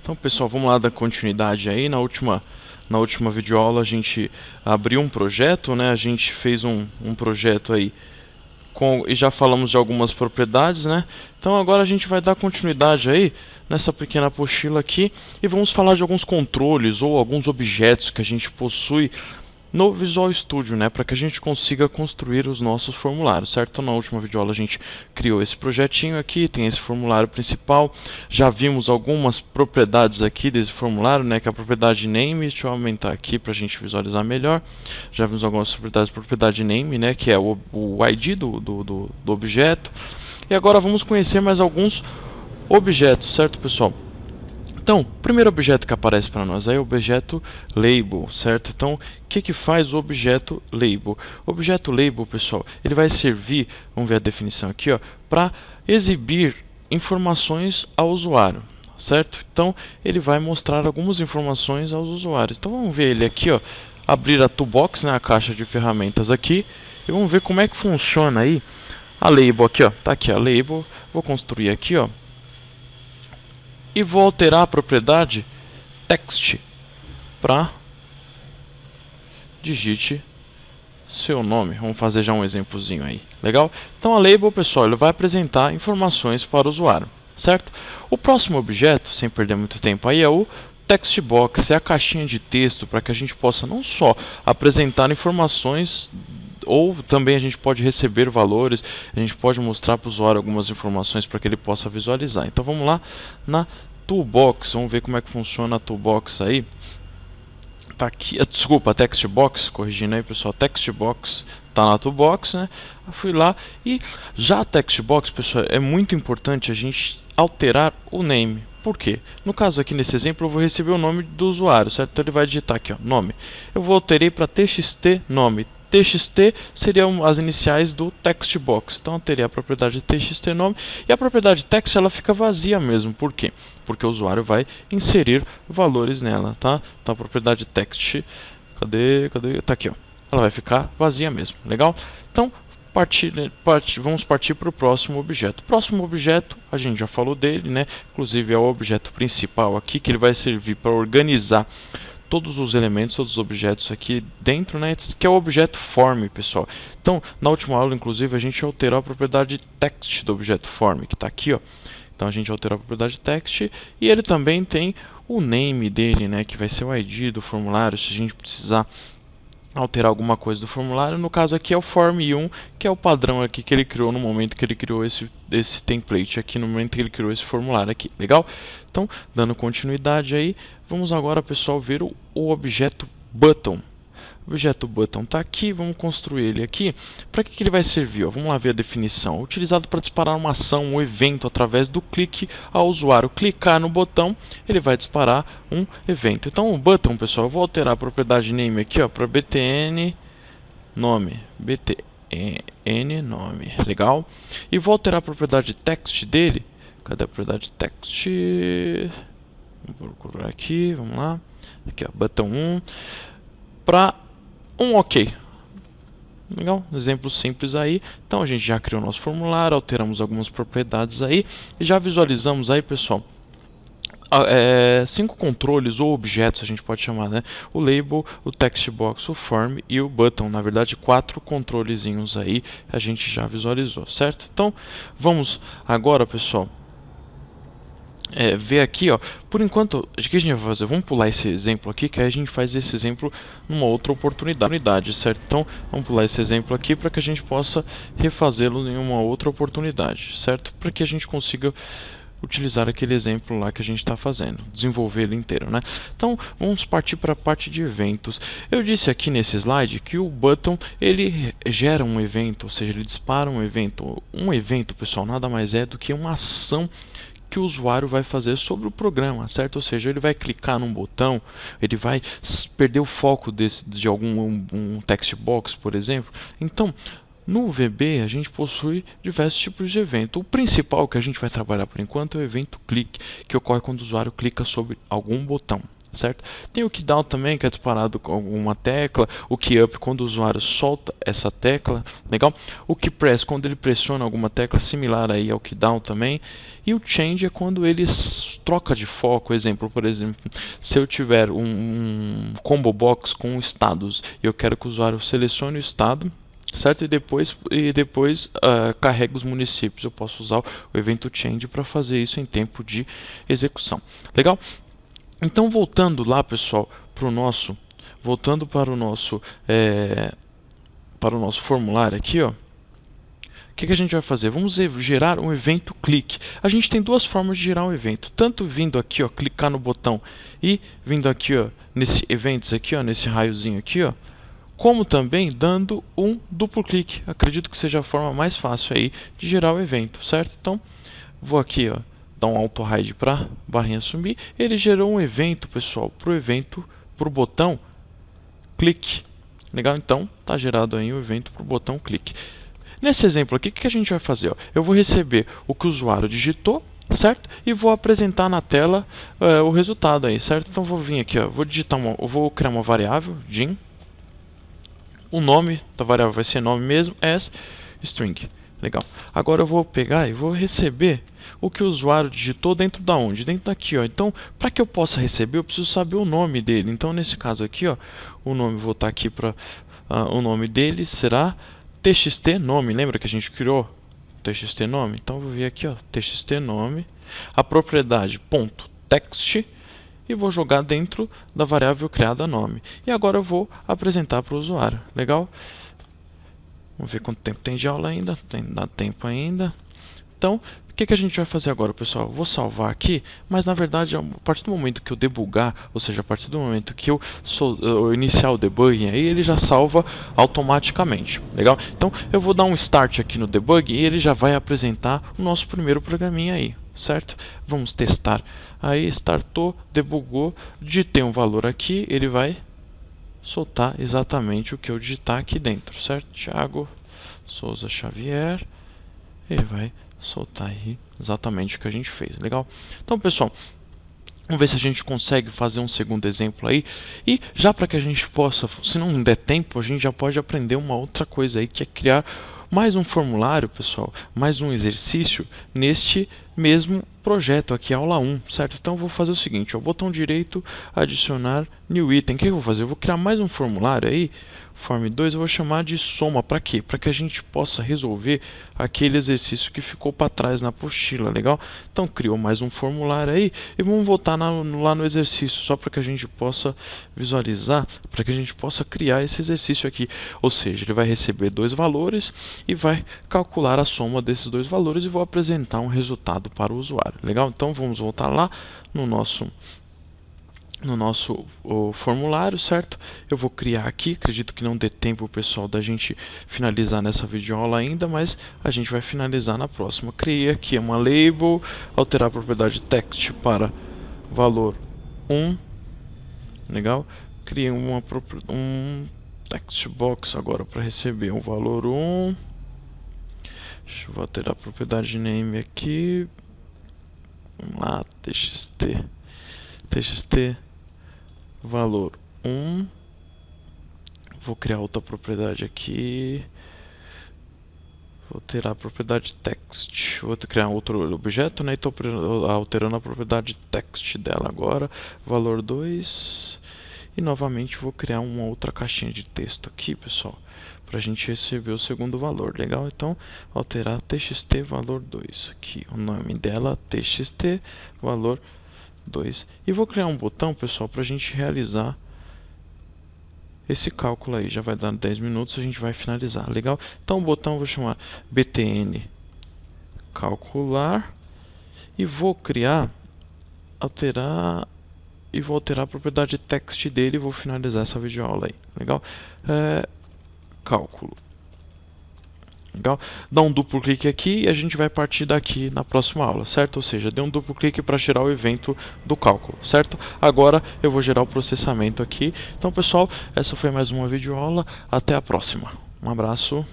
Então, pessoal, vamos lá dar continuidade aí. Na última videoaula a gente abriu um projeto, né? A gente fez um projeto aí e já falamos de algumas propriedades, né? Então agora a gente vai dar continuidade aí nessa pequena apostila aqui e vamos falar de alguns controles ou alguns objetos que a gente possui no Visual Studio, né, para que a gente consiga construir os nossos formulários, certo? Então, na última videoaula a gente criou esse projetinho aqui, tem esse formulário principal, já vimos algumas propriedades aqui desse formulário, né, que é a propriedade name. Deixa eu aumentar aqui para a gente visualizar melhor. Já vimos algumas propriedade name, né, que é o ID do objeto. E agora vamos conhecer mais alguns objetos, certo, pessoal? Então, o primeiro objeto que aparece para nós é o objeto label, certo? Então, o que faz o objeto label? O objeto label, pessoal, ele vai servir, vamos ver a definição aqui, ó, para exibir informações ao usuário, certo? Então, ele vai mostrar algumas informações aos usuários. Então, vamos ver ele aqui, ó, abrir a toolbox, né, a caixa de ferramentas aqui, e vamos ver como é que funciona aí a label aqui, ó. Tá aqui a label, vou construir aqui, ó. E vou alterar a propriedade text para digite seu nome. Vamos fazer já um exemplozinho aí. Legal? Então a label, pessoal, ele vai apresentar informações para o usuário, certo? O próximo objeto, sem perder muito tempo aí, é o text box, é a caixinha de texto para que a gente possa não só apresentar informações, ou também a gente pode receber valores, a gente pode mostrar para o usuário algumas informações para que ele possa visualizar. Então vamos lá na toolbox, vamos ver como é que funciona a toolbox aí. Tá aqui, desculpa, a text box, corrigindo aí, pessoal, text box tá na toolbox, né? Eu fui lá e já a text box, pessoal, é muito importante a gente alterar o name. Por quê? No caso aqui nesse exemplo eu vou receber o nome do usuário, certo? Então ele vai digitar aqui, ó, nome. Eu vou alterei para txt nome. TXT seriam as iniciais do text box. Então eu teria a propriedade txt nome e a propriedade text ela fica vazia mesmo. Por quê? Porque o usuário vai inserir valores nela, tá? Então a propriedade text, cadê? Tá aqui, ó. Ela vai ficar vazia mesmo. Legal? Então vamos partir para o próximo objeto. O próximo objeto, a gente já falou dele, né? Inclusive é o objeto principal aqui, que ele vai servir para organizar todos os elementos, todos os objetos aqui dentro, né, que é o objeto form, pessoal. Então, na última aula, inclusive, a gente alterou a propriedade text do objeto form, que está aqui, ó. Então, a gente alterou a propriedade text e ele também tem o name dele, né, que vai ser o ID do formulário, se a gente precisar alterar alguma coisa do formulário. No caso aqui é o form1, que é o padrão aqui que ele criou no momento que ele criou esse template aqui, no momento que ele criou esse formulário aqui. Legal? Então, dando continuidade aí, vamos agora, pessoal, ver o objeto button. O objeto button está aqui, vamos construir ele aqui. Para que ele vai servir? Ó, vamos lá ver a definição. Utilizado para disparar uma ação, um evento, através do clique ao usuário clicar no botão, ele vai disparar um evento. Então o button, pessoal, eu vou alterar a propriedade name aqui para btn nome. btn nome, legal? E vou alterar a propriedade text dele. Cadê a propriedade text? Vou procurar aqui, vamos lá. Aqui, ó, button 1 para um OK. Legal? Exemplo simples aí. Então a gente já criou nosso formulário, alteramos algumas propriedades aí e já visualizamos aí, pessoal, 5 controles ou objetos, a gente pode chamar, né? O label, o text box, o form e o button. Na verdade, 4 controlezinhos aí a gente já visualizou, certo? Então vamos agora, pessoal, ver aqui, ó. Por enquanto, o que a gente vai fazer? Vamos pular esse exemplo aqui, que aí a gente faz esse exemplo numa outra oportunidade, certo? Então, vamos pular esse exemplo aqui para que a gente possa refazê-lo em uma outra oportunidade, certo? Para que a gente consiga utilizar aquele exemplo lá que a gente está fazendo, desenvolver ele inteiro, né? Então, vamos partir para a parte de eventos. Eu disse aqui nesse slide que o button, ele gera um evento, ou seja, ele dispara um evento. Um evento, pessoal, nada mais é do que uma ação que o usuário vai fazer sobre o programa, certo? Ou seja, ele vai clicar num botão, ele vai perder o foco de um text box, por exemplo. Então, no VB, a gente possui diversos tipos de evento. O principal que a gente vai trabalhar por enquanto é o evento clique, que ocorre quando o usuário clica sobre algum botão, certo? Tem o keydown também, que é disparado com alguma tecla, o keyup quando o usuário solta essa tecla, legal? O keypress quando ele pressiona alguma tecla, similar aí ao keydown também. E o change é quando ele troca de foco. Exemplo, por exemplo, se eu tiver um combo box com estados e eu quero que o usuário selecione o estado, certo? E depois carrega os municípios. Eu posso usar o evento change para fazer isso em tempo de execução. Legal? Então, voltando lá, pessoal, voltando para o nosso formulário aqui, ó. O que a gente vai fazer? Vamos gerar um evento clique. A gente tem duas formas de gerar um evento. Tanto vindo aqui, ó, clicar no botão e vindo aqui, ó, nesse eventos aqui, ó, nesse raiozinho aqui, ó, como também dando um duplo clique. Acredito que seja a forma mais fácil aí de gerar o evento, certo? Então, vou aqui, ó, dar um auto hide para barrinha sumir. Ele gerou um evento, pessoal, pro botão clique. Legal? Então, tá gerado aí um evento pro botão clique. Nesse exemplo aqui, o que a gente vai fazer? Ó? Eu vou receber o que o usuário digitou, certo? E vou apresentar na tela o resultado aí, certo? Então vou vir aqui, ó, vou criar uma variável, Jim. O nome da variável vai ser nome mesmo, as string. Legal. Agora eu vou pegar e vou receber o que o usuário digitou dentro da onde? Dentro daqui, ó. Então, para que eu possa receber, eu preciso saber o nome dele. Então, nesse caso aqui, ó, o nome, vou estar aqui para o nome dele será txt nome. Lembra que a gente criou txt nome? Então, eu vou vir aqui, ó, txt nome, a propriedade ponto text, e vou jogar dentro da variável criada nome. E agora eu vou apresentar para o usuário. Legal? Vamos ver quanto tempo tem de aula ainda. Dá tempo ainda. Então, o que a gente vai fazer agora, pessoal? Eu vou salvar aqui, mas na verdade, a partir do momento que eu debugar, ou seja, a partir do momento que eu iniciar o debugging, aí ele já salva automaticamente. Legal? Então, eu vou dar um start aqui no debug e ele já vai apresentar o nosso primeiro programinha aí, certo? Vamos testar. Aí, startou, debugou, digitei um valor aqui, ele vai soltar exatamente o que eu digitar aqui dentro, certo? Thiago Souza Xavier, ele vai soltar aí exatamente o que a gente fez, legal? Então, pessoal, vamos ver se a gente consegue fazer um segundo exemplo aí. E já para que a gente possa, se não der tempo, a gente já pode aprender uma outra coisa aí, que é criar mais um formulário, pessoal, mais um exercício neste mesmo projeto aqui, aula 1, certo? Então eu vou fazer o seguinte, ó, botão direito, adicionar new item. O que eu vou fazer? Eu vou criar mais um formulário aí, form 2, eu vou chamar de soma. Para quê? Para que a gente possa resolver aquele exercício que ficou para trás na apostila, legal? Então criou mais um formulário aí e vamos voltar lá no exercício, só para que a gente possa visualizar, para que a gente possa criar esse exercício aqui. Ou seja, ele vai receber dois valores e vai calcular a soma desses dois valores e vou apresentar um resultado para o usuário, legal? Então vamos voltar lá no nosso formulário, certo? Eu vou criar aqui, acredito que não dê tempo, pessoal, da gente finalizar nessa videoaula ainda, mas a gente vai finalizar na próxima. Criei aqui uma label, alterar a propriedade text para valor 1, legal? Criei um text box agora para receber um valor 1. Vou alterar a propriedade name aqui, vamos lá, txt valor 1. Vou criar outra propriedade aqui, vou alterar a propriedade text, vou criar outro objeto, né? Estou alterando a propriedade text dela agora, valor 2. E novamente vou criar uma outra caixinha de texto aqui, pessoal, para a gente receber o segundo valor, legal? Então, alterar txt valor 2 aqui, o nome dela txt valor 2. E vou criar um botão, pessoal, para a gente realizar esse cálculo aí. Já vai dar 10 minutos, a gente vai finalizar, legal? Então, o botão eu vou chamar btn calcular e vou alterar a propriedade text dele e vou finalizar essa videoaula aí, legal? Cálculo. Legal? Dá um duplo clique aqui e a gente vai partir daqui na próxima aula, certo? Ou seja, dê um duplo clique para gerar o evento do cálculo, certo? Agora eu vou gerar o processamento aqui. Então, pessoal, essa foi mais uma videoaula. Até a próxima. Um abraço.